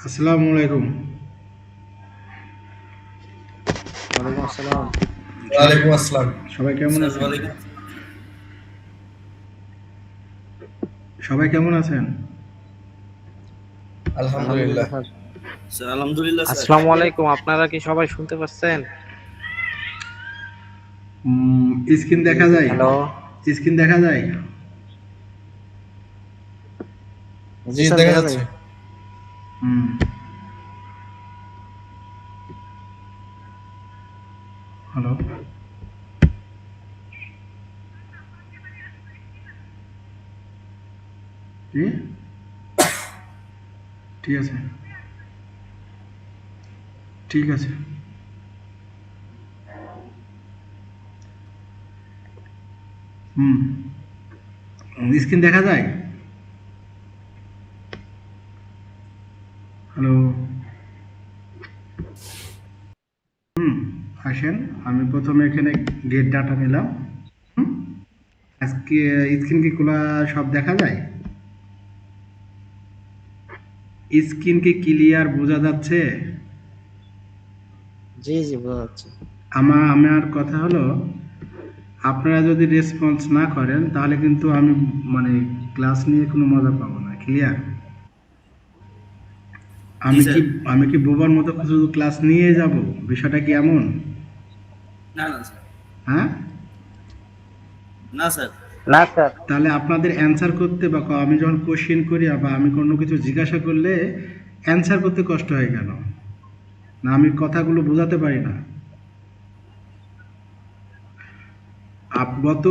আসসালামু আলাইকুম। ওয়ালাইকুম আসসালাম। সবাই ওয়ালাইকুম আসসালাম। সবাই কেমন স্যার আছেন? ওয়ালাইকুম। সবাই কেমন আছেন? আলহামদুলিল্লাহ। আলহামদুলিল্লাহ স্যার। স্যার আলহামদুলিল্লাহ স্যার। আসসালামু আলাইকুম। আপনারা কি সবাই শুনতে পাচ্ছেন? স্ক্রিন জি দেখা জি, যায়? হ্যালো। স্ক্রিন দেখা যায়? জি জি স্যার, দেখা দেখা যায়। যাচ্ছে। হুম, হ্যালো। জি, ঠিক আছে, ঠিক আছে। হুম, স্ক্রিন দেখা যায়? হ্যালো। হুম, আসেন। আমি প্রথমে এখানে গেট ডাটা নিলাম। হুম, আজকে স্ক্রিন কি খোলা সব দেখা যায়? স্ক্রিন কি ক্লিয়ার বোঝা যাচ্ছে? জি জি, বোঝা যাচ্ছে। আমার কথা হলো, আপনারা যদি রেসপন্স না করেন তাহলে কিন্তু আমি মানে ক্লাস নিয়ে কোনো মজা পাবো না। ক্লিয়ার? জি আমি কি স্যার। আমি কি বোবার মতো শুধু ক্লাস নিয়ে যাব? বিষয়টা কি এমন? না না স্যার। হ্যাঁ? না স্যার। না স্যার। তাহলে আপনাদের অ্যান্সার করতে বা আমি যখন কোশ্চেন করি বা আমি কোনো কিছু জিজ্ঞাসা করলে অ্যান্সার করতে কষ্ট হয় কেন? না আমি কথাগুলো বোঝাতে পারি না? গত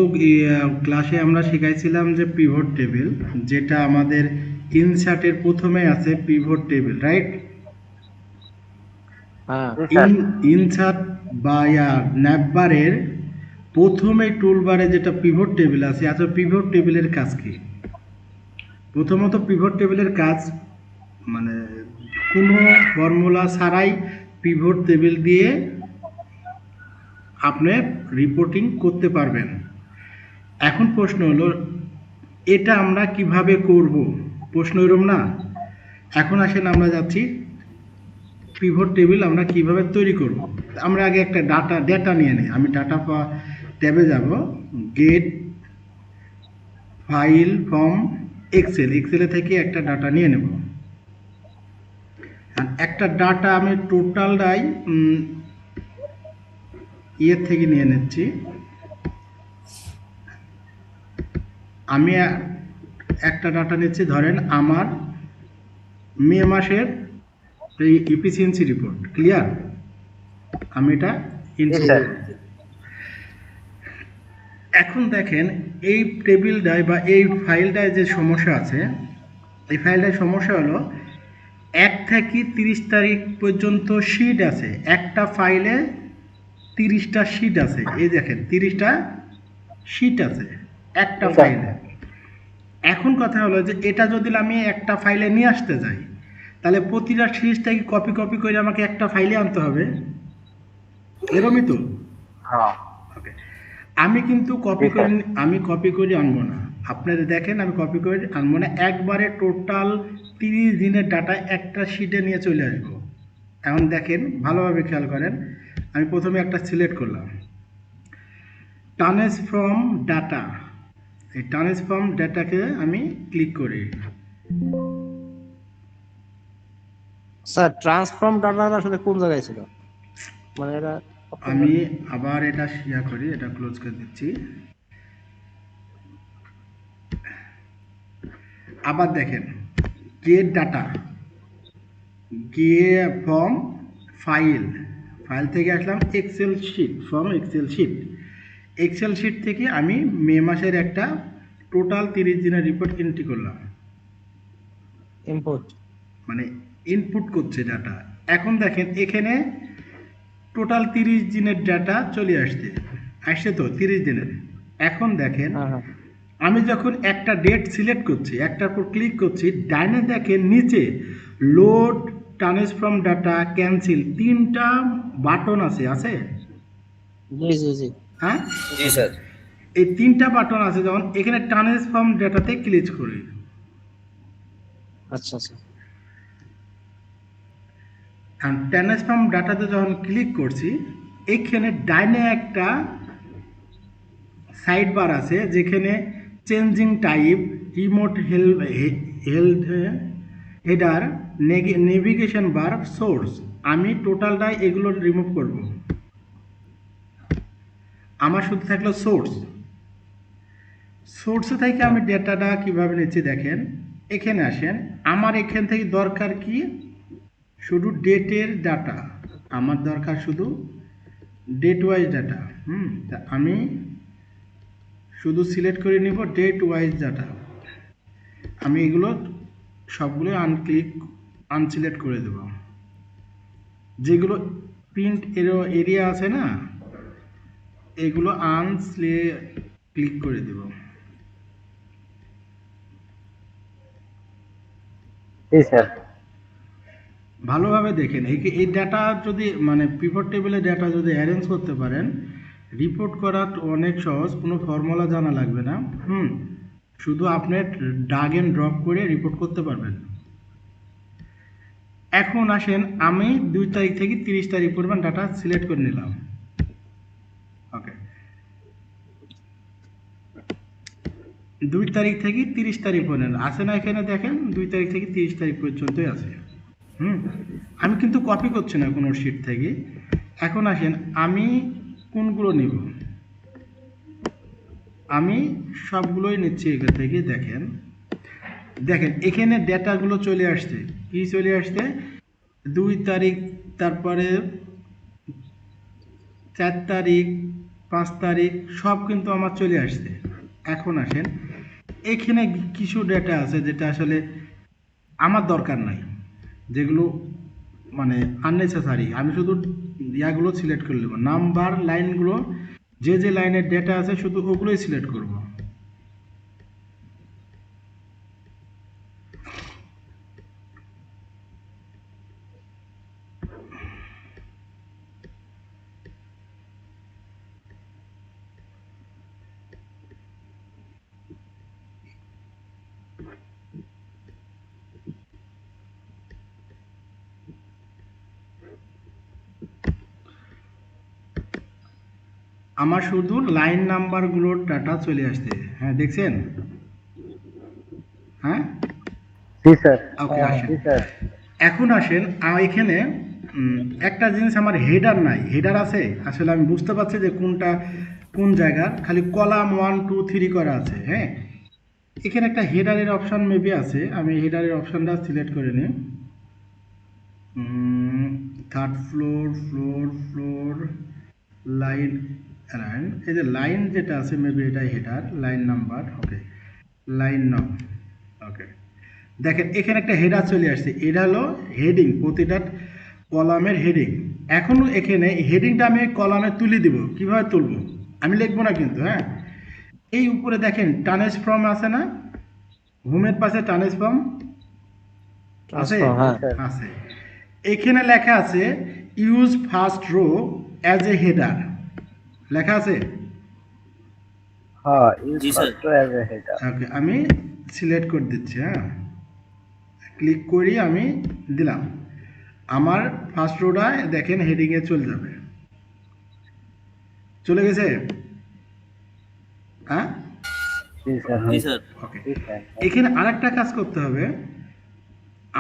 ক্লাসে আমরা শিখাইছিলাম যে পিভট টেবিল, যেটা আমাদের ইনসার্টের প্রথমে আছে পিভট টেবিল, রাইট? হ্যাঁ। ইনসার্ট বা ন্যাপবারের প্রথমে টুলবারে যেটা পিভট টেবিল আছে, আচ্ছা পিভট টেবিলের কাজ কি? প্রথমত পিভট টেবিলের কাজ মানে কোনো ফর্মুলা ছাড়াই পিভট টেবিল দিয়ে আপনি রিপোর্টিং করতে পারবেন। এখন প্রশ্ন হলো, এটা আমরা কিভাবে করব? প্রশ্ন এরকম না? এখন আসেন আমরা যাচ্ছি পিভট টেবিল আমরা কিভাবে তৈরি করব। আমরা আগে একটা ডেটা নিয়ে নিই। আমি ডাটা ট্যাবে যাব, গেট ফাইল ফ্রম এক্সেলে থেকে একটা ডাটা নিয়ে নেব। আর একটা ডাটা আমি টোটালটাই ইয়ের থেকে নিয়ে নিচ্ছি। আমি একটা ডাটা নিচ্ছি, ধরেন আমার মে মাসের এই এফিসিয়েন্সি রিপোর্ট। ক্লিয়ার? আমি এটা জি ইনপুট স্যার। করব। এখন দেখেন এই টেবিলটায় বা এই ফাইলটায় যে সমস্যা আছে, এই ফাইলটায় সমস্যা হলো 1 থেকে 30 তারিখ পর্যন্ত শিট আছে। একটা ফাইলে 30টা শিট আছে। এই দেখেন 30টা শিট আছে একটা জি স্যার। ফাইলে। এখন কথা হলো যে এটা যদি আমি একটা ফাইলে নিয়ে আসতে যাই, তাহলে প্রতিটা শিট থেকে কপি কপি করে আমাকে একটা ফাইলে আনতে হবে। এরমই তো? হ্যাঁ। ওকে। আমি কিন্তু জি স্যার। আমি কপি করে আনবো না। আপনারা দেখেন আমি কপি করে আনবো না, একবারে টোটাল 30 দিনের ডাটা একটা শিটে নিয়ে চলে আসবো। এখন দেখেন ভালোভাবে খেয়াল করেন, আমি প্রথমে একটা সিলেক্ট করলাম, ট্রান্সফর্ম ডাটা। এই ট্রান্সফর্ম ডাটাকে আমি ক্লিক করি। স্যার, ট্রান্সফর্ম ডাটাটা আসলে কোন জায়গায় ছিল? মানে এটা আমি আবার এটা শেয়ার করি, এটা ক্লোজ করে দিচ্ছি। আবার দেখেন গেট ডাটা, গিয়ে ফ্রম ফাইল, ফাইল থেকে আসলাম Excel sheet, from Excel sheet. Excel sheet থেকে আমি মে মাসের একটা টোটাল 30 দিনের রিপোর্ট এন্ট্রি করলাম। ইনপুট। মানে ইনপুট করছে ডাটা। এখন দেখেন এখানে টোটাল 30 দিনের ডাটা চলে আসছে তো 30 দিনের। এখন দেখেন হ্যাঁ হ্যাঁ। আমি যখন একটা ডেট সিলেক্ট করছি, একটার উপর ক্লিক করছি, ডাইনে দেখেন নিচে লোড, ট্রান্সফর্ম ডাটা, ক্যান্সেল, 3টা বাটন আছে? জি জি জি। হ্যাঁ, জি ওকে। স্যার। এই 3টা বাটন আছে, যখন এখানে ট্রান্সফর্ম ডাটাতে ক্লিক করি, আচ্ছা আচ্ছা। আর ট্রান্সফর্ম ডাটাতে যখন ক্লিক করছি, এখানে ডাইনে একটা সাইড বার আছে যেখানে changing type, remote help, header, navigation বার, সোর্স। আমি টোটালটাই এগুলো রিমুভ করব। আমার শুধু থাকলো সোর্স। সোর্সে থেকে আমি ডেটাটা কিভাবে নিচ্ছি দেখেন, এখানে আসেন। আমার এখান থেকে দরকার কি, শুধু ডেটের ডাটা। আমার দরকার শুধু ডেট ওয়াইজ ডাটা। তা আমি শুধু সিলেক্ট করে নিব ডেট ওয়াইজ ডাটা। আমি এগুলো সবগুলো আনসিলেক্ট করে দেব। যেগুলো প্রিন্ট এরিয়া আছে না, এগুলো ক্লিক করে দেব। জি স্যার। ভালোভাবে দেখেন, এই ডাটা যদি মানে পিভট টেবিলে ডাটা যদি অ্যারেঞ্জ করতে পারেন, রিপোর্ট করা অনেক সহজ, কোনো ফর্মুলা জানা লাগবে না। শুধু আপনি ড্রাগ এন্ড ড্রপ করে রিপোর্ট করতে পারবেন। এখন আসেন, আমি 2 তারিখ থেকে 30 তারিখ পরিমাণ ডাটা সিলেক্ট করে নিলাম। ওকে, 2 তারিখ থেকে 30 তারিখ পর্যন্ত আছে না, এখানে দেখেন 2 তারিখ থেকে 30 তারিখ পর্যন্তই আছে। আমি কিন্তু কপি করছি না কোনো শিট থেকে। এখন আসেন, আমি কোনগুলো নিব, আমি সবগুলোই নিচ্ছি এখান থেকে। দেখেন এখানে ডেটাগুলো চলে আসছে। কি চলে আসছে, 2 তারিখ, তারপরে 4 তারিখ, 5 তারিখ, সব কিন্তু আমার চলে আসছে। এখন আসেন, এখানে কিছু ডেটা আছে যেটা আসলে আমার দরকার নাই, যেগুলো মানে আননেসেসারি। আমি শুধু ইয়াগুলো সিলেক্ট করে নেব, নাম্বার লাইনগুলো, যে লাইনের ডেটা আছে শুধু ওগুলোই সিলেক্ট করব। আমার শুধু লাইন নাম্বারগুলোর ডাটা চলে আসছে। হ্যাঁ, দেখছেন? হ্যাঁ, জি স্যার। ওকে। আসেন, জি স্যার। এখন আসেন, এখানে একটা জিনিস আমার হেডার নাই। হেডার আছে, আসলে আমি বুঝতে পারছি যে কোনটা কোন জায়গার, খালি কলাম 1 2 3 করা আছে। হ্যাঁ, এখানে একটা হেডারের অপশন মেবি আছে, আমি হেডারের অপশনটা সিলেক্ট করে নিই। 3rd ফ্লোর লাইন, এই যে লাইন যেটা আছে মেবি এটা হেডার, লাইন নাম্বার। ওকে, লাইন নাম। ওকে, দেখেন এখানে একটা হেডার চলে আসছে। এটা হলো হেডিং, প্রতিটা কলামের হেডিং। এখন এখানে হেডিংটা আমি কলামে তুলে দিব। কিভাবে তুলব, আমি লিখবো না কিন্তু। হ্যাঁ, এই উপরে দেখেন ট্রান্সফর্ম আছে না, হোমের পাশে ট্রান্সফর্ম আছে, হ্যাঁ। আছে। এখানে লেখা আছে use first row as a header, লেখা আছে। হ্যাঁ, জি স্যার। ওকে, আমি সিলেক্ট করে দিচ্ছি। হ্যাঁ, ক্লিক করি, আমি দিলাম। আমার ফার্স্ট রোটা দেখেন হেডিংয়ে চলে যাবে, চলে গেছে। হ্যাঁ, জি স্যার। ওকে। এখানে আরেকটা কাজ করতে হবে,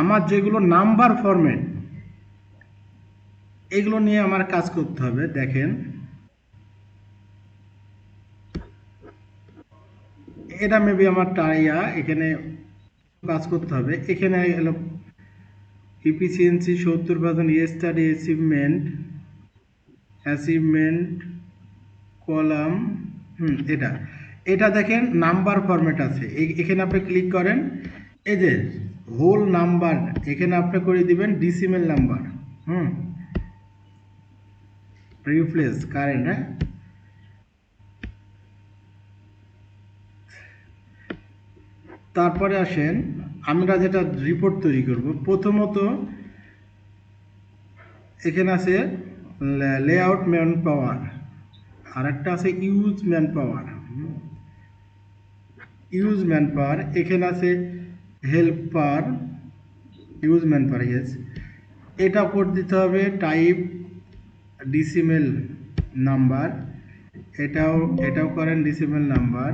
আমার যেগুলো নাম্বার ফরম্যাট, এগুলো নিয়ে আমার কাজ করতে হবে। দেখেন, এটা মেবি আমার টাইয়া, এখানে কাজ করতে হবে। এখানে হলো ইফিসিয়েন্সি 70%, স্টাডি অ্যাচিভমেন্ট কলাম। এটা এটা দেখেন নাম্বার ফরম্যাট আছে। এখানে আপনি ক্লিক করেন, এই যে হোল নাম্বার, এখানে আপনি করে দিবেন ডিসিমেল নাম্বার। Replace current. হ্যাঁ, তারপরে আসেন, আমরা যেটা রিপোর্ট তৈরি করব, প্রথমত এখানে আছে লেআউট ম্যান পাওয়ার, আর একটা আছে ইউজ ম্যান পাওয়ার। এখানে আছে helper, use man power. Yes, এটা করে দিতে হবে টাইপ ডিসিমেল নাম্বার, এটাও করেন ডিসিমেল নাম্বার।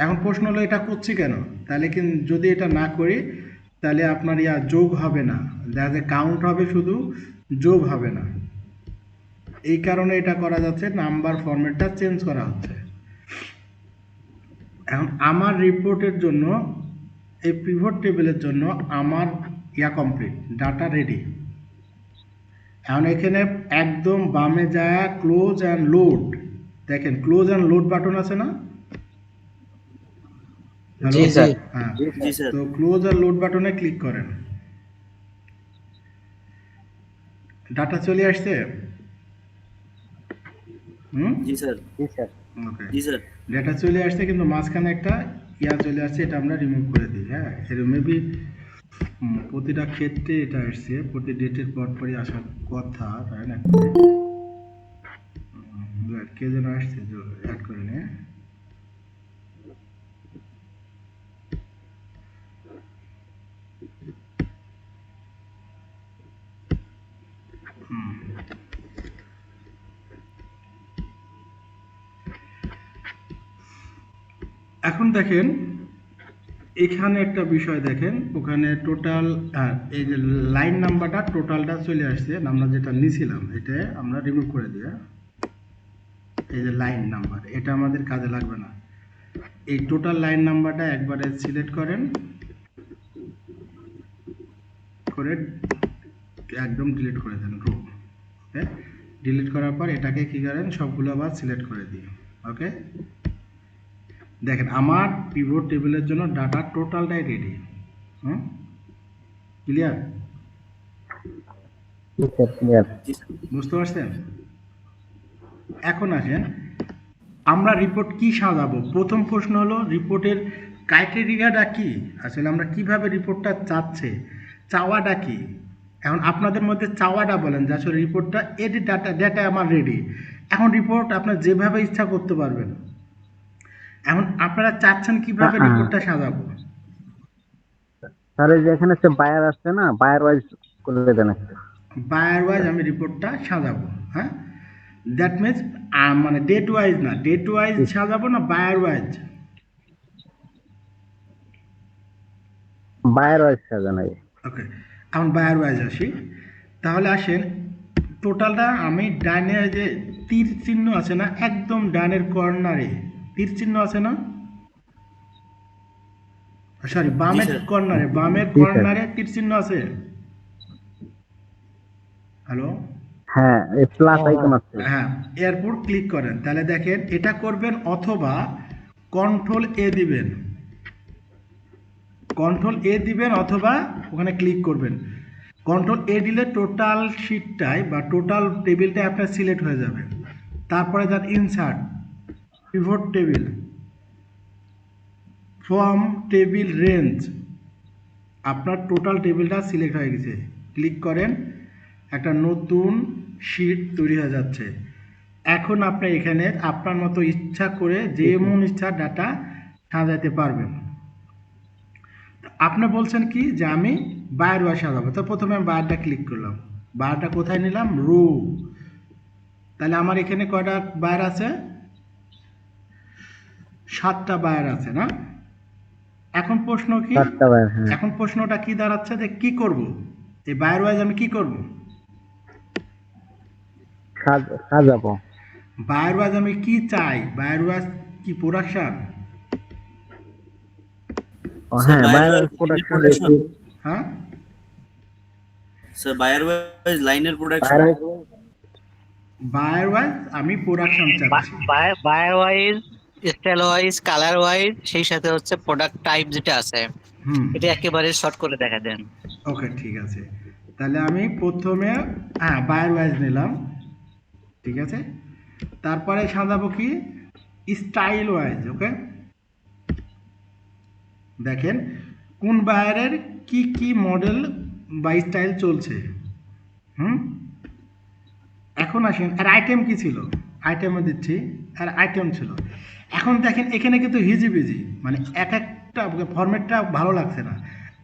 এখন প্রশ্ন হলো এটা করছি কেন, তাহলে কিন্তু যদি এটা না করি তাহলে আপনার যোগ হবে না, দেখা যায় কাউন্ট হবে শুধু, যোগ হবে না। এই কারণে এটা করা যাচ্ছে, নাম্বার ফরম্যাটটা চেঞ্জ করা হচ্ছে। এখন আমার রিপোর্টের জন্য, এই পিভট টেবিলের জন্য আমার কমপ্লিট, ডাটা রেডি। এখন এখানে একদম বামে যায় ক্লোজ অ্যান্ড লোড, দেখেন ক্লোজ অ্যান্ড লোড বাটন আছে না? হ্যালো, জি স্যার। হ্যাঁ, জি স্যার। তো ক্লোজ আর লোড বাটনে ক্লিক করেন। ডাটা চলে আসছে? জি স্যার। জি স্যার। ওকে, জি স্যার। ডাটা চলে আসছে, কিন্তু মাঝখানে একটা চলে আসছে, এটা আমরা রিমুভ করে দিই। হ্যাঁ, এর মেবি প্রতিটা ক্ষেত্রে এটা আসছে, প্রতি ডেটের পর পরই আসার কথা, তাই না? কে যেন আসছে, অ্যাড করে নে। এখন দেখেন এখানে একটা বিষয় দেখেন, ওখানে টোটাল এই যে লাইন নাম্বারটা টোটালটা চলে আসছে, আমরা যেটা নিয়েছিলাম এটা আমরা রিমুভ করে দিই। এই যে লাইন নাম্বার, এটা আমাদের কাজে লাগবে না। এই টোটাল লাইন নাম্বারটা একবারে সিলেক্ট করেন, করে একদম ডিলিট করে দেন রো। ওকে, ডিলিট করার পর এটাকে কি করেন, সবগুলো আবার সিলেক্ট করে দিই। ওকে, দেখেন আমার পিভট টেবিলের জন্য ডাটা টোটালটাই রেডি। ক্লিয়ার? জি স্যার, ক্লিয়ার। জি স্যার। বুঝতে পারছেন? এখন আসেন আমরা রিপোর্ট কি সাজাবো। প্রথম প্রশ্ন হলো রিপোর্টের ক্রাইটেরিয়াটা কি, আসলে আমরা কিভাবে রিপোর্টটা চাওয়াটা কি। এখন আপনাদের মধ্যে চাওয়াটা বলেন যে আসলে রিপোর্টটা এটি ডাটা আমার রেডি। এখন রিপোর্ট আপনার যেভাবে ইচ্ছা করতে পারবেন। এখন আপনারা চাচ্ছেন কিভাবে রিপোর্টটা সাজাবো। স্যার এই যে এখানে একটা বায়ার আসছে না, বায়ার ওয়াইজ করে দেন একটা। বায়ার ওয়াইজ আমি রিপোর্টটা সাজাবো। হ্যাঁ, দ্যাট মিনস মানে ডেট ওয়াইজ না, ডেট ওয়াইজ সাজাবো না, বায়ার ওয়াইজ। বায়ার ওয়াইজ সাজান আগে। ওকে, এখন বায়ার ওয়াইজ আসি। তাহলে আসেন টোটালটা আমি ডাইনে যে তীর চিহ্ন আছে না, একদম ডানের কর্নারে তীর চিহ্ন আছে না, সরি বামের স্যার। কর্নারে, বামের জি, স্যার। কর্নারে তীর চিহ্ন আছে। হ্যালো, হ্যাঁ, এই প্লাস আইকন আছে। হ্যাঁ, এরপর ক্লিক করেন, তাহলে দেখেন এটা করবেন, অথবা কন্ট্রোল এ দিবেন, কন্ট্রোল এ দিবেন, অথবা ওখানে ক্লিক করবেন। কন্ট্রোল এ দিলে টোটাল শিটটাই বা টোটাল টেবিলটাই আপনার সিলেক্ট হয়ে যাবে। তারপরে যান insert, pivot table, from table range, আপনার টোটাল টেবিলটা সিলেক্ট হয়ে গেছে। ক্লিক করেন, একটা নতুন শিট তৈরি হয়ে যাচ্ছে। এখন আপনি এখানে আপনার মতো ইচ্ছা করে যেমন ইচ্ছা ডাটা সাজাতে পারবেন। আপনি বলছেন কি যে আমি বায়ার ওয়াইজ সাজাবো, তো প্রথমে আমি বায়ারটা ক্লিক করলাম, বায়ারটা কোথায় নিলাম, রো। তাহলে আমার এখানে কয়টা বায়ার আছে, 7টা বায়ার আছে না। এখন প্রশ্ন কি, 7টা বায়ার, হ্যাঁ। এখন প্রশ্নটা কি দাঁড়াচ্ছে যে কি করব, এই বায়ার ওয়াইজ আমি কি করব। সাজাবো। বায়ার ওয়াইজ আমি কি চাই, বায়ার ওয়াইজ কি প্রোডাকশন। হ্যাঁ, buyer buyer wise production production. রেখে। হ্যাঁ, স্যার বায়ার ওয়াইজ লাইনের প্রোডাকশন। বায়ার বায়ার ওয়াইজ আমি প্রোডাকশন চাচ্ছি। Buyer wise, style wise, colour wise, সেই সাথে হচ্ছে প্রোডাক্ট টাইপ যেটা আছে হুম, এটা একেবারে শর্ট করে দেখা দেন। ওকে, ঠিক আছে। তাহলে আমি প্রথমে বায়ার ওয়াইজ নিলাম, ঠিক আছে। তারপরে সাজাবো কি, স্টাইল ওয়াইজ। ওকে, দেখেন কোন বায়ারের কি কি মডেল বা স্টাইল চলছে। এখন আসেন আর আইটেম কি ছিল, আইটেমে দিচ্ছি, আর আইটেম ছিল। এখন দেখেন এখানে কিন্তু হিজিবিজি, মানে এক একটা ফরম্যাটটা ভালো লাগছে না।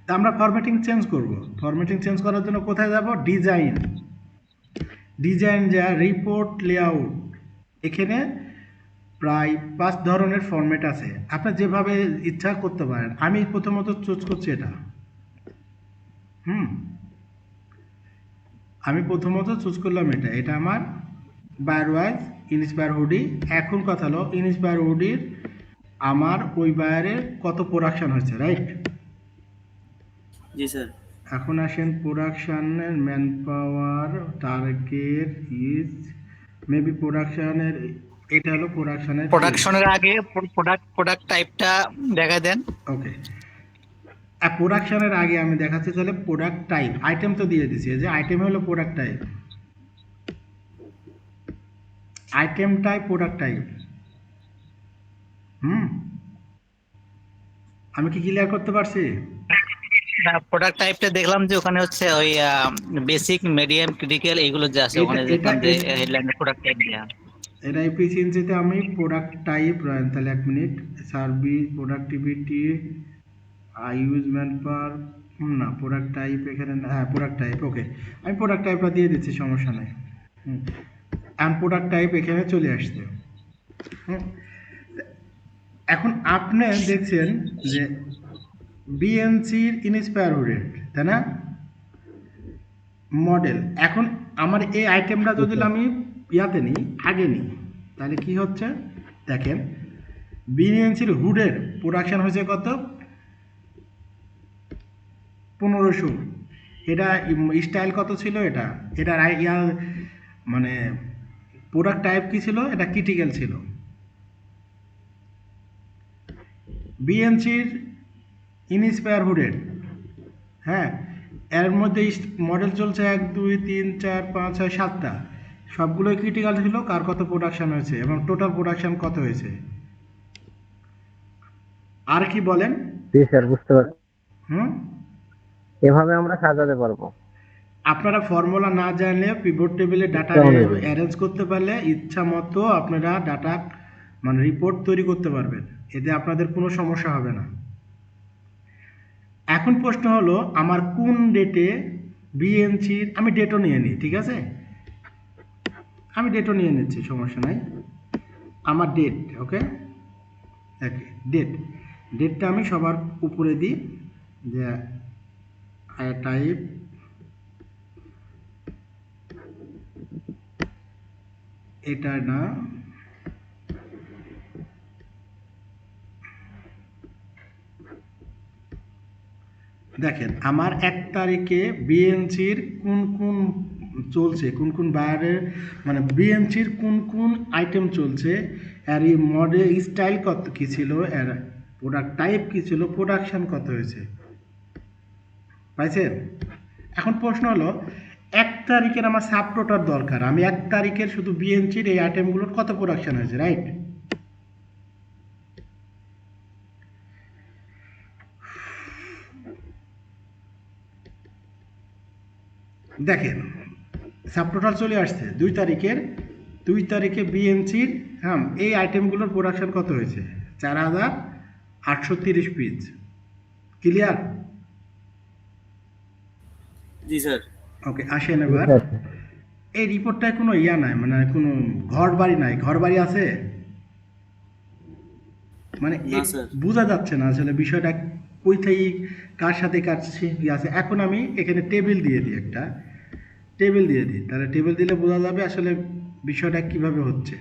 তা আমরা ফরম্যাটিং চেঞ্জ করব। ফরম্যাটিং চেঞ্জ করার জন্য কোথায় যাব? ডিজাইন, ডিজাইন যা রিপোর্ট লেআউট, এখানে প্রায় 5 ধরনের ফরম্যাট আছে, আপনি যেভাবে ইচ্ছা করতে পারেন। আমি প্রথমত চুজ করছি এটা। আমি প্রথমত চুজ করলাম এটা, এটা আমার বায়ার ওয়াইজ ইনস্পায়ার হুডি। এখন কথা হলো ইনস্পায়ার হুডির আমার ওই বায়ারের কত প্রোডাকশন হয়েছে, রাইট? জি স্যার। এখন আসেন প্রোডাকশনের manpower target is maybe প্রোডাকশনের, এটা হলো প্রোডাকশনের আগে প্রোডাক্ট টাইপটা দেখা দেন। ওকে, প্রোডাকশনের আগে আমি দেখাচ্ছি তাহলে প্রোডাক্ট টাইপ। আইটেম তো দিয়ে দিছি, যে আইটেম হলো product type, item type product type. আমি কি ক্লিয়ার করতে পারছি? প্রোডাক্ট টাইপটা দেখলাম যে ওখানে হচ্ছে ওই বেসিক, মিডিয়াম, ক্রিটিক্যাল এইগুলো যে আছে, ওখানে এটা দেখলাম যে এটা হেডলাইনে প্রোডাক্ট টাইপ দেয়া। এটা এফিসিয়েন্সিতে আমি প্রোডাক্ট টাইপ, তাহলে 1 minute, service, productivity, use man power, না প্রোডাক্ট টাইপ এখানে না, হ্যাঁ প্রোডাক্ট টাইপ, ওকে আমি প্রোডাক্ট টাইপটা দিয়ে দিচ্ছি, সমস্যা নাই। অ্যান্ড প্রোডাক্ট টাইপ এখানে চলে আসছে। এখন আপনি দেখছেন যে বিএনসির ইনস্পায়ার রেট, তাই না, মডেল। এখন আমার এই আইটেমটা যদি আমি ইয়াতে নিই, আগে নিই, তাহলে কি হচ্ছে দেখেন, বিএনসির হুডের প্রোডাকশন হয়েছে কত? 1500। এটা স্টাইল কত ছিল? এটা এটার মানে প্রোডাক্ট টাইপ কি ছিল? এটা ক্রিটিক্যাল ছিল। বিএনসির ইনস্পায়ার হুডের, হ্যাঁ, এর মধ্যে মডেল চলছে 1 2 3 4 5 6 7টা, সবগুলোই ক্রিটিক্যাল ছিল। কার কত প্রোডাকশন হয়েছে এবং টোটাল প্রোডাকশন কত হয়েছে? আর কি বলেন? জি স্যার, বুঝতে পারছি। হুম, এভাবে আমরা সাজাতে পারবো। আপনারা ফর্মুলা না জানলে পিভট টেবিলে ডাটা অ্যারেঞ্জ করতে পারলে ইচ্ছা মতো আপনারা ডাটা মানে রিপোর্ট তৈরি করতে পারবেন, এতে আপনাদের কোনো সমস্যা হবে না। এখন প্রশ্ন হলো আমার কোন ডেটে বিএনসির, আমি ডেটও নিয়ে নিই, ঠিক আছে, আমি ডেটও নিয়ে নিচ্ছি, সমস্যা নাই। আমার ডেট, ওকে, ডেটটা আমি সবার উপরে দিই, যে টাইপ এটা না, দেখেন আমার 1 তারিখে বিএনসির কোন কোন চলছে, কোন কোন বায়ারের মানে বিএনসির কোন কোন আইটেম চলছে, আর এই মডেল স্টাইল কত কী ছিল, এর প্রোডাক্ট টাইপ কী ছিল, প্রোডাকশান কত হয়েছে, পাইছেন? এখন প্রশ্ন হলো 1 তারিখের আমার সাব টোটাল দরকার, আমি 1 তারিখের শুধু বিএনসির এই আইটেমগুলোর কত প্রোডাকশান হয়েছে, রাইট? দেখেন সাবটোটাল চলে আসছে 2 তারিখে বিএনসির, হ্যাঁ, এই আইটেমগুলোর প্রোডাকশন কত হয়েছে? 4830 পিস। ক্লিয়ার? জি স্যার। ওকে, আসেন এবার। এই রিপোর্টটায় কোনো ইয়া নাই, মানে কোনো ঘর বাড়ি নাই। ঘর বাড়ি আছে মানে না স্যার। বোঝা যাচ্ছে না আসলে বিষয়টা কই থেকে কার সাথে কার আছে। এখন আমি এখানে টেবিল দিয়ে দিই, একটা টেবিল দিয়ে দিই, তাহলে টেবিল দিলে বোঝা যাবে আসলে বিষয়টা কিভাবে হচ্ছে।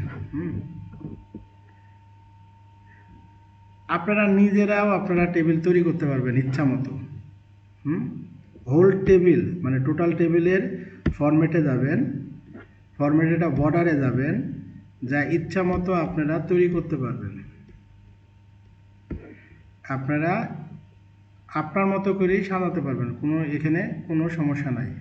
আপনারা নিজেরাও আপনারা টেবিল তৈরি করতে পারবেন ইচ্ছা মতো। হোল টেবিল মানে টোটাল টেবিলের ফরম্যাটে যাবেন, ফরম্যাটেটা বর্ডারে যাবেন, যা ইচ্ছা মতো আপনারা তৈরি করতে পারবেন। আপনারা আপনার মতো করেই সাজাতে পারবেন, কোনো এখানে কোনো সমস্যা নাই।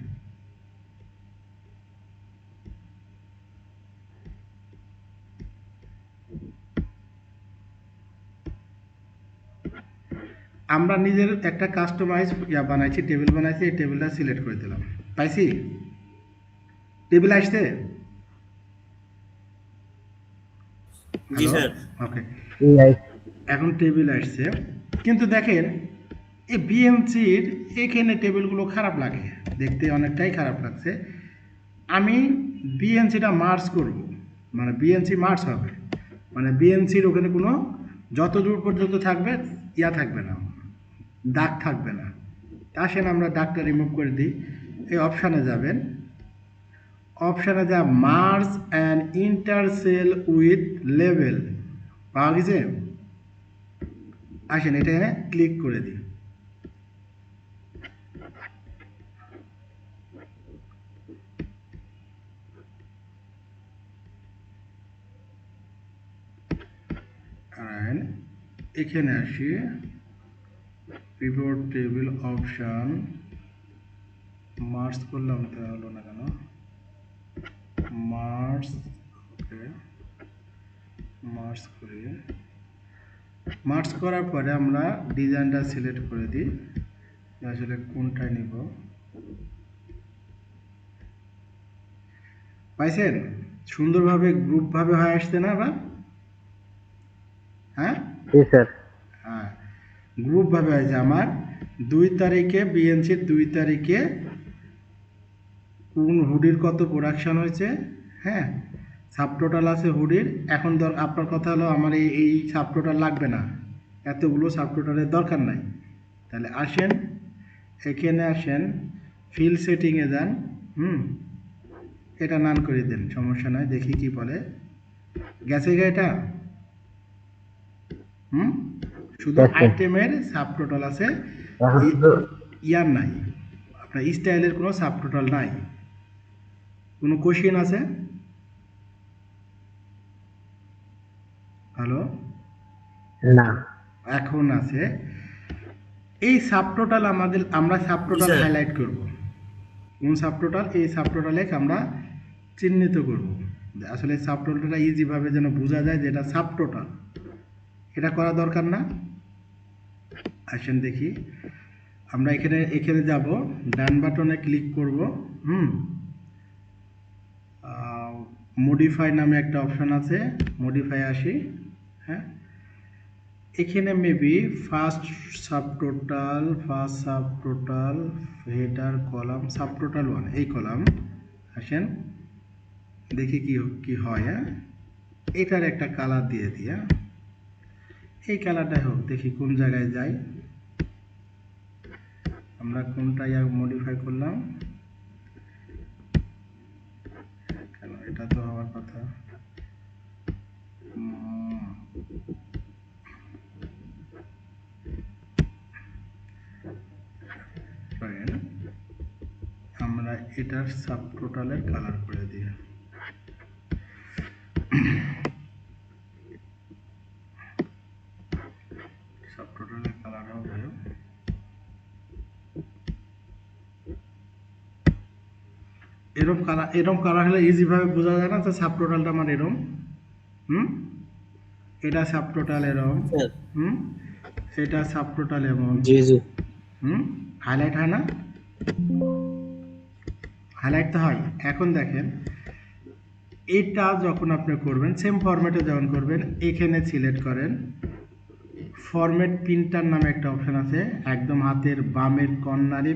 আমরা নিজের একটা কাস্টমাইজ বানাইছি, টেবিল বানাইছি, এই টেবিলটা সিলেক্ট করে দিলাম, পাইছি? টেবিল আসছে? জি স্যার। ওকে, এখন টেবিল আসছে, কিন্তু দেখেন এই বিএনসির এখানে টেবিলগুলো খারাপ লাগে, দেখতে অনেকটাই খারাপ লাগছে। আমি বিএনসিটা মার্জ করব, মানে বিএনসি মার্জ হবে, মানে বিএনসির ওখানে কোনো যত দূর পর্যন্ত থাকবে থাকবে না, দাগ থাকবে না। তা আসেন আমরা দাগটা রিমুভ করে দিই। এই অপশানে যাবেন, অপশানে যা মার্জ অ্যান্ড ইন্টারসেল উইথ লেভেল পাওয়া গেছে। আসেন এটা ক্লিক করে দিই। এখানে আসি, পিভট টেবিল অপশান মার্জ করলাম, তা হলো না কেন? মার্জ, ওকে, মার্জ করি। মার্জ করার পরে আমরা ডিজাইনটা সিলেক্ট করে দিই, আসলে কোনটায় নিব। পাইছেন? সুন্দরভাবে গ্রুপভাবে হয়ে আসছে না আবার? হ্যাঁ জি স্যার। হ্যাঁ, গ্রুপভাবে হয়েছে আমার। 2 তারিখে বিএনসির 2 তারিখে কোন হুডির কত প্রোডাকশন হয়েছে, হ্যাঁ, সাব টোটাল আছে হুডির। এখন আপনার কথা হলো আমার এই সাব টোটাল লাগবে না, এতগুলো সাব টোটালের দরকার নাই। তাহলে আসেন, এখানে আসেন, ফিল সেটিংয়ে যান, এটা নান করে দেন, সমস্যা নয়। দেখি কি বলে, গেছে এটা। শুধু আইটেমের সাব টোটাল আছে, ইয়ার নাই, আপনার স্টাইলের কোনো সাব টোটাল নাই। কোনো কোশ্চেন আছে? হ্যালো, না। এখন আছে। এই সাব টোটাল আমরা সাব টোটাল স্যার। হাইলাইট করব। কোন সাব টোটাল? এই সাব টোটালে আমরা চিহ্নিত করব, আসলে সাব টোটালটা ইজিভাবে যেন বোঝা যায় যে এটা সাব টোটাল। এটা করা দরকার না? আসেন দেখি, আমরা এখানে যাব, ডান বাটনে ক্লিক করব, মডিফাই নামে একটা অপশন আছে, মডিফাই আসি। হ্যাঁ, এখানে maybe first sub total header column sub total 1 এই কলাম। আসেন দেখি কি হয়। হ্যাঁ, এটার একটা কালার দিয়ে দিই। এই কালারটা হোক, দেখি কোন জায়গায় যাই। আমরা কোনটা মডিফাই করলাম, কেন এটা তো হওয়ার কথা। আমরা এটার সাব টোটালের কালার করে দিই। সাব টোটালের কালার হবে এরম কালার হলে ইজিভাবে বোঝা যায় না, তো সাব টোটালটা আমার এরম। এটা সাব টোটাল এরম। স্যার। এটা সাব টোটাল এমন। জি জি। হাইলাইট হয় না? হাইলাইট তো হয়। এখন দেখেন, এটা যখন আপনি করবেন, সেম ফরম্যাটে যখন করবেন, এখানে সিলেক্ট করেন, ফরম্যাট প্রিন্টার নামে একটা অপশন আছে একদম হাতের বামের কর্নারে।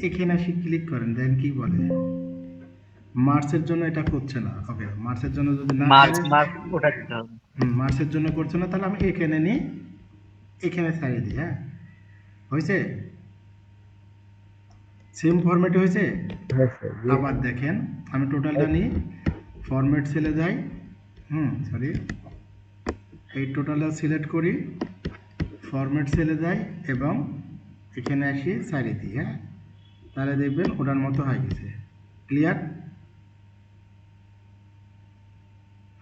এখানে এসে ক্লিক করেন, দেখেন কি বলে। মার্চের জন্য এটা করছে না। ওকে, মার্চের জন্য যদি না মার্চ করে, মার্চ ওটা দিতে হবে। মার্চের জন্য করছে না, তাহলে আমি এখানে নিই, এখানে ছাড়িয়ে দিই। হ্যাঁ, হয়েছে? সেম ফরম্যাটে হয়েছে। আবার দেখেন, আমি টোটালটা নিই, ফরম্যাট সেলে যাই, সরি, এই টোটালটা সিলেক্ট করি, ফরম্যাট সেলে যাই এবং এখানে আসি ছাড়িয়ে দিই। হ্যাঁ, তাহলে দেখবেন ওটার মতো হয়ে গেছে। ক্লিয়ার?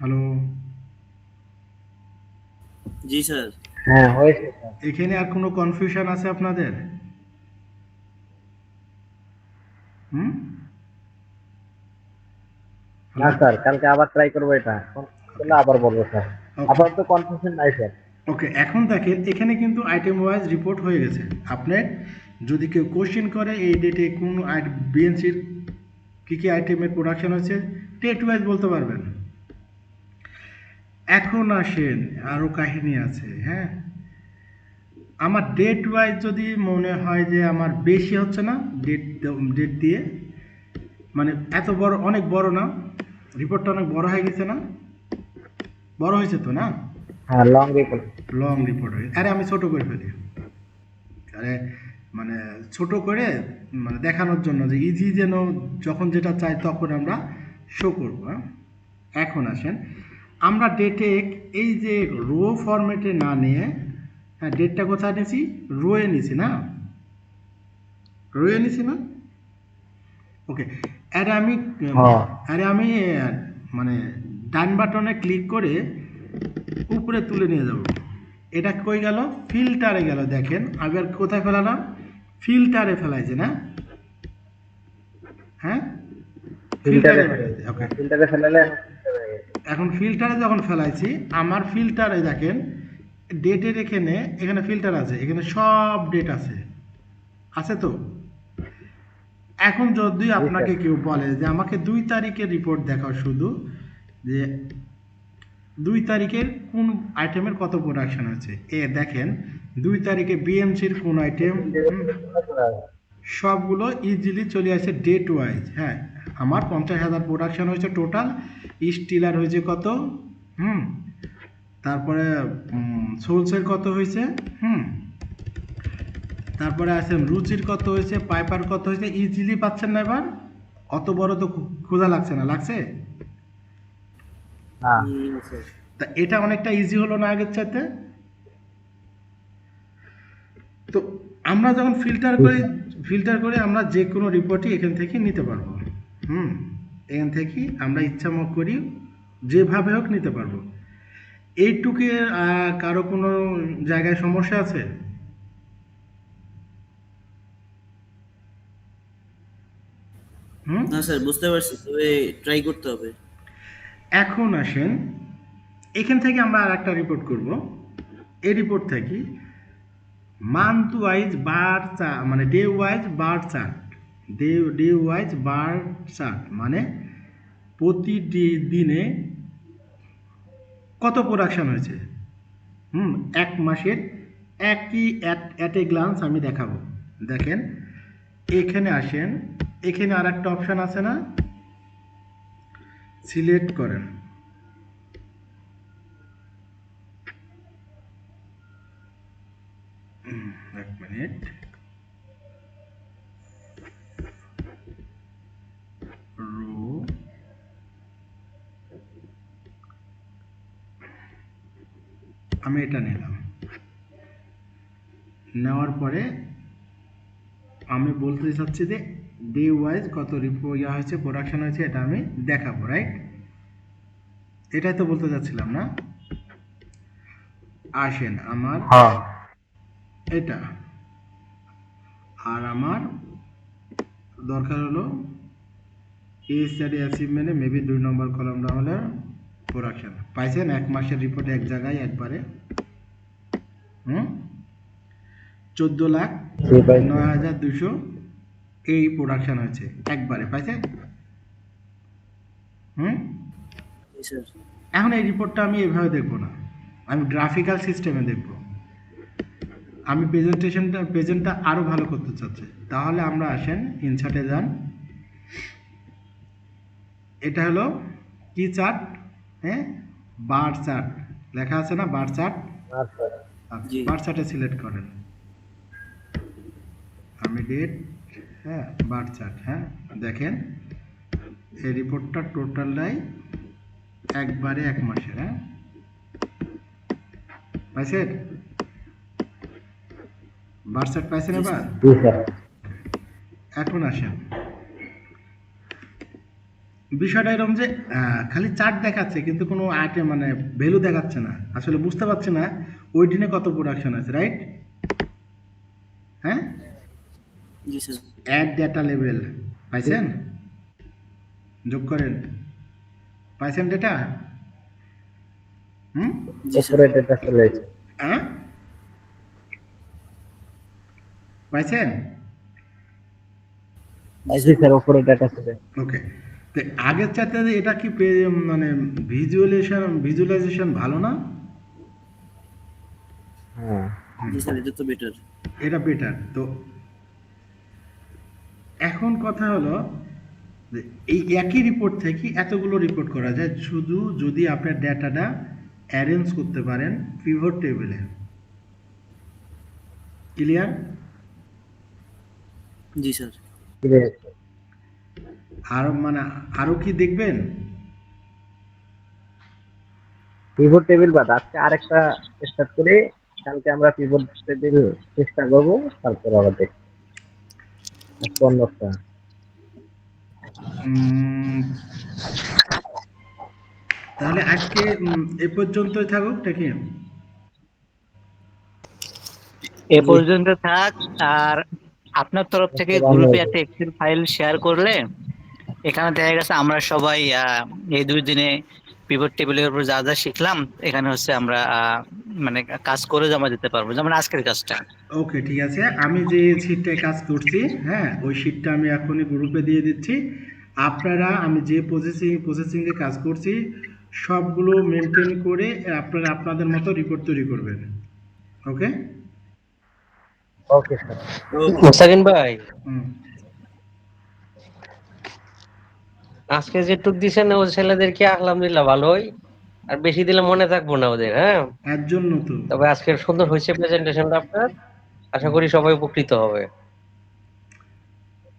হ্যালো, জি স্যার। হ্যাঁ হয়েছে স্যার। এখানে আর কোনো কনফিউশন আছে আপনাদের? হুম না স্যার, কালকে আবার ট্রাই করবো এটা, করলে আবার বলবো স্যার। আপাতত কনফিউশন নাই স্যার। ওকে, এখন দেখেন এখানে কিন্তু আইটেম ওয়াইজ রিপোর্ট হয়ে গেছে। আপনার যদি কেউ কোশ্চেন করে এই ডেটে কোন বিএনসির কী আইটেমের প্রোডাকশন হচ্ছে, ডেট ওয়াইজ বলতে পারবেন। এখন আসেন, আরও কাহিনী আছে। হ্যাঁ, আমার ডেট ওয়াইজ যদি মনে হয় যে আমার বেশি হচ্ছে না, ডেট দিয়ে মানে এত বড়, অনেক বড় না, রিপোর্টটা অনেক বড় হয়ে গেছে না, বড় হয়েছে তো না, হ্যাঁ লং রিপোর্ট। লং রিপোর্ট হয়ে, আরে আমি ছোট করে ফেলি, আরে মানে ছোট করে মানে দেখানোর জন্য যে ইজি যেন যখন যেটা চাই তখন আমরা শো করব। এখন আসেন আমরা ডেটে এই যে রো ফরম্যাটে না নিয়ে, হ্যাঁ ডেটটা কোথায় নিয়েছি, রোয়ে নিছি না, রোয়ে নিছি না, ওকে। আরে আমি মানে ডান বাটনে ক্লিক করে উপরে তুলে নিয়ে যাব, এটা কই গেল, ফিল্টারে গেল, দেখেন আবার কোথায় ফেলালাম, ফিল্টারে ফেলাইছে না, হ্যাঁ ফিল্টারে ফেলাইছে, ওকে। ফিল্টারে ফেলালে এখন ফিল্টারে যখন ফেলাইছি, আমার ফিল্টারে দেখেন ডেটের এখানে ফিল্টার আছে, এখানে সব ডেট আছে, আছে তো। এখন যদি আপনাকে কেউ বলে যে আমাকে 2 তারিখের রিপোর্ট দেখাও শুধু, যে 2 তারিখের কোন আইটেমের কত প্রোডাকশন আছে, দেখেন 2 তারিখে বিএমসির কোন আইটেম, সবগুলো ইজিলি চলে আসে ডেট ওয়াইজ। হ্যাঁ আমার 50,000 প্রোডাকশন হয়েছে টোটাল, স্টিলার হয়েছে কত, তারপরে সোলসের কত হয়েছে, তারপরে আছেন রুচির কত হয়েছে, পাইপার কত হয়েছে, ইজিলি পাচ্ছেন না এবার, অত বড় তো খোঁজা লাগছে না, লাগছে, স্যার। তা এটা অনেকটা ইজি হলো না আগের চাইতে। তো আমরা যখন ফিল্টার করে আমরা যে কোনো রিপোর্টই এখান থেকে নিতে পারবো, এখান থেকে আমরা ইচ্ছা মত করি যেভাবে হোক নিতে পারবো। এইটুকে কারো কোনো জায়গায় সমস্যা আছে? না স্যার, বুঝতে পারছি, তবে ট্রাই করতে হবে। এখন আসেন এখান থেকে আমরা আর একটা রিপোর্ট করব, এই রিপোর্ট থেকে মান্থ ওয়াইজ বার চার্ট, মানে day wise bar chart, day wise bar chart মানে প্রতি দিনে কত প্রোডাকশন হয়েছে, এক মাসের একই অ্যাট এ গ্লান্স আমি দেখাবো। দেখেন এখানে আসেন, এখানে আর একটা অপশান আছে না, সিলেক্ট করেন, এক মিনিট, রো আমি এটা নিলাম, নেওয়ার পরে আমি বলতে চাচ্ছি যে ডে ওয়াইজ কত হয়েছে, প্রোডাকশন হয়েছে, এটা আমি দেখাবো, রাইট? এটাই তো বলতে চাচ্ছিলাম না। আসেন আমার এটা, আর আমার দরকার হলো এই স্টাডি অ্যাচিভমেন্টে মেবি 2 নম্বর কলামটা হলো প্রোডাকশন। পাইছেন এক মাসের রিপোর্ট এক জায়গায় একবারে, 14,09,200 এই প্রোডাকশন হয়েছে একবারে, পাইছেন? জি স্যার। এখন এই রিপোর্টটা আমি এইভাবে দেখব না, আমি গ্রাফিক্যাল সিস্টেমে দেখব। আমি প্রেজেন্টটা আরো ভালো করতে চাচ্ছি, তাহলে আমরা আসেন ইনসার্টে যান, এটা হলো কি চার্ট, বার চার্ট লেখা আছে না, বার চার্ট, জি। বার চার্টে সিলেক্ট করেন, আমি ডেট, বার চার্ট, দেখেন এই রিপোর্টটা টোটালটাই একবারে এক মাসের, পাইছেন? বার চার্ট পাইছেন এবার? এখন আসেন, বিষয়টা এরকম যে খালি চার্ট দেখাচ্ছে কিন্তু কোনো আইটেম মানে ভ্যালু দেখাচ্ছে না, আসলে বুঝতে পারছি না ওই দিনে কত প্রোডাকশন আছে, রাইট? জি স্যার। অ্যাড ডেটা লেভেল পাইছেন, যোগ করেন, পাইছেন ডেটা? জি স্যার। পাইছেন? ওকে, তো আগের চাইতে এটা কি মানে ভিজুয়ালাইজেশন ভালো না? জি স্যার, এটা তো বেটার। এটা বেটার। তো এখন কথা হলো যে এই একই রিপোর্ট থেকে এতগুলো রিপোর্ট করা যায় শুধু যদি আপনার ডেটাটা অ্যারেঞ্জ করতে পারেন পিভট টেবিলে। ক্লিয়ার? জি স্যার। আরো মানে আরো কি দেখবেন? পিভট টেবিল বাদ আজকে আরেকটা চেষ্টা করে কালকে আমরা পিভট টেবিল চেষ্টা করবো, তারপর আবার দেখি আজকে অন্যটা। উম, তাহলে আজকে এ পর্যন্তই থাকুক নাকি? এ জি পর্যন্ত থাক। আর আপনার তরফ থেকে গ্রুপে একটা এক্সেল ফাইল শেয়ার করলে এখানে দেখা গেছে আমরা সবাই এই 2 দিনে পিভট টেবিলের উপর যা যা শিখলাম এখানে হচ্ছে আমরা মানে কাজ করে জমা দিতে পারবো, যেমন আজকের কাজটা। ওকে, ঠিক আছে। আমি যে শিটটায় কাজ করছি, হ্যাঁ, ওই শিটটা আমি এখনই গ্রুপে দিয়ে দিচ্ছি। আপনারা আমি যে প্রসেসিংয়ে কাজ করছি সবগুলো মেনটেন করে আপনারা আপনাদের মতো রিপোর্ট তৈরি করবেন। ওকে? Okay sir. ওকে। মুস্তাকিন ভাই, হুম। আজকে যেটুক দিছেন ও ছেলেদেরকে আলহামদুলিল্লাহ ভালোই, আর বেশি দিলে মনে থাকবো না ওদের। হ্যাঁ, এর জন্য তো। তবে আজকের সুন্দর হয়েছে প্রেজেন্টেশনটা আপনার, আশা করি সবাই উপকৃত হবে।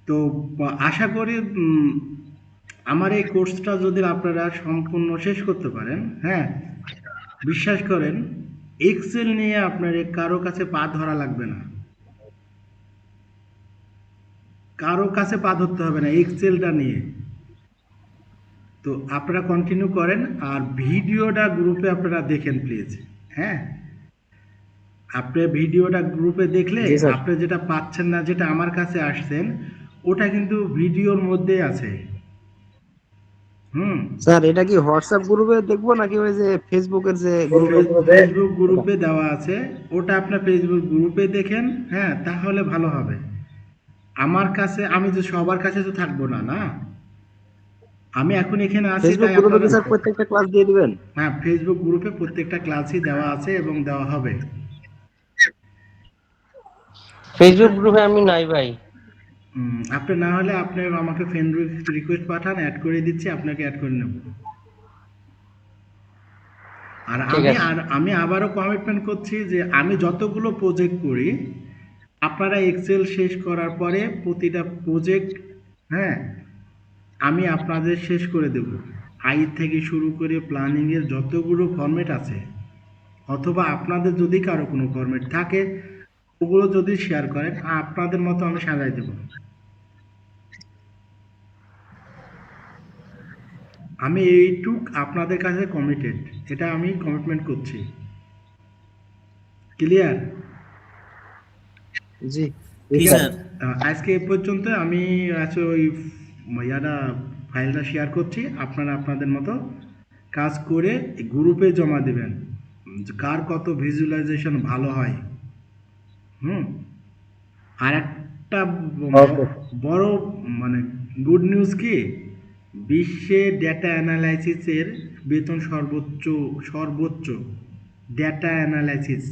তো আশা করি আমার এই কোর্সটা যদি আপনারা সম্পূর্ণ শেষ করতে পারেন, হ্যাঁ, বিশ্বাস করেন এক্সেল নিয়ে আপনার কারো কাছে পা ধরা লাগবে না। কারো কাছে পা ধরতে হবে না এক্সেলটা নিয়ে। তো আপনারা কন্টিনিউ করেন আর ভিডিওটা গ্রুপে আপনারা দেখেন প্লিজ। হ্যাঁ, আপনি ভিডিওটা গ্রুপে দেখলে জি স্যার। আপনি যেটা পাচ্ছেন না, যেটা আমার কাছে আসছেন, ওটা কিন্তু ভিডিওর মধ্যেই আছে। হুম। স্যার এটা কি হোয়াটসঅ্যাপ গ্রুপে দেখবো নাকি ওই যে ফেসবুকের যে গ্রুপ? ফেসবুক গ্রুপে দেওয়া আছে, ওটা আপনার ফেসবুক গ্রুপে দেখেন, হ্যাঁ, তাহলে ভালো হবে। আমার কাছে আমি তো সবার কাছে তো থাকবো না, না। আমি এখন এখানে আছি ফেসবুক তাই গ্রুপে কি আপনারা, স্যার প্রত্যেকটা ক্লাস দিয়ে দিবেন? হ্যাঁ, ফেসবুক গ্রুপে প্রত্যেকটা ক্লাসই দেওয়া আছে এবং দেওয়া হবে। ফেসবুক গ্রুপে আমি নাই ভাই। আপনি না হলে আপনি আমাকে ফ্রেন্ড রিকোয়েস্ট পাঠান, অ্যাড করে দিচ্ছি, আপনাকে অ্যাড করে নেব। ঠিক আছে। আর আমি আবারও কমিটমেন্ট করছি যে আমি যতগুলো প্রজেক্ট করি আপনারা এক্সেল শেষ করার পরে প্রতিটা প্রজেক্ট, হ্যাঁ, আমি আপনাদের শেষ করে দেব। আই থেকে শুরু করে প্ল্যানিংয়ের যতগুলো ফরম্যাট আছে, অথবা আপনাদের যদি কারো কোনো ফরম্যাট থাকে ওগুলো যদি শেয়ার করেন আপনাদের মতো আমি সাজাই দেব। আমি এইটুক আপনাদের কাছে কমিটেড, এটা আমি কমিটমেন্ট করছি। ক্লিয়ার? জি। ঠিক স্যার। আছে। আজকে এ পর্যন্ত আমি আছে ওই ইয়াটা ফাইলটা শেয়ার করছি, আপনারা আপনাদের মতো কাজ করে গ্রুপে জমা দেবেন। কার কত ভিজুয়ালাইজেশন ভালো হয়। হুম। আর একটা ওকে। বড় মানে গুড নিউজ কি, বিশ্বে ডেটা অ্যানালাইসিসের বেতন সর্বোচ্চ, সর্বোচ্চ ডেটা অ্যানালাইসিস।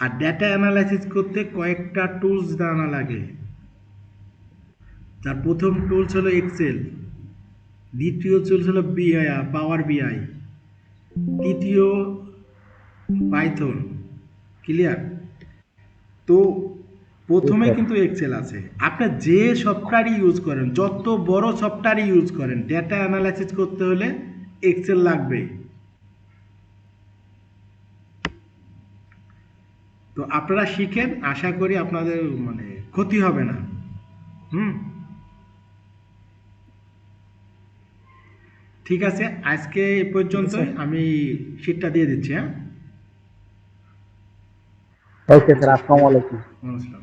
আর ডেটা অ্যানালাইসিস করতে কয়েকটা টুলস জানা লাগে। তার প্রথম টুলস হলো এক্সেল, দ্বিতীয় টুলস হলো বিআই, পাওয়ার বিআই, তৃতীয় পাইথন। ক্লিয়ার? তো প্রথমে কিন্তু এক্সেল আছে। আপনি যে সফটওয়্যারই ইউজ করেন, যত বড় সফটওয়্যারই ইউজ করেন, ডেটা অ্যানালাইসিস করতে হলে এক্সেল লাগবে। তো আপনারা শিখেন, আশা করি আপনাদের মানে ক্ষতি হবে না। হুম। ঠিক আছে, আজকে এ পর্যন্তই। আমি শীটটা দিয়ে দিচ্ছি। হ্যাঁ, ওকে স্যার, আসসালামু আলাইকুম। নমস্কার।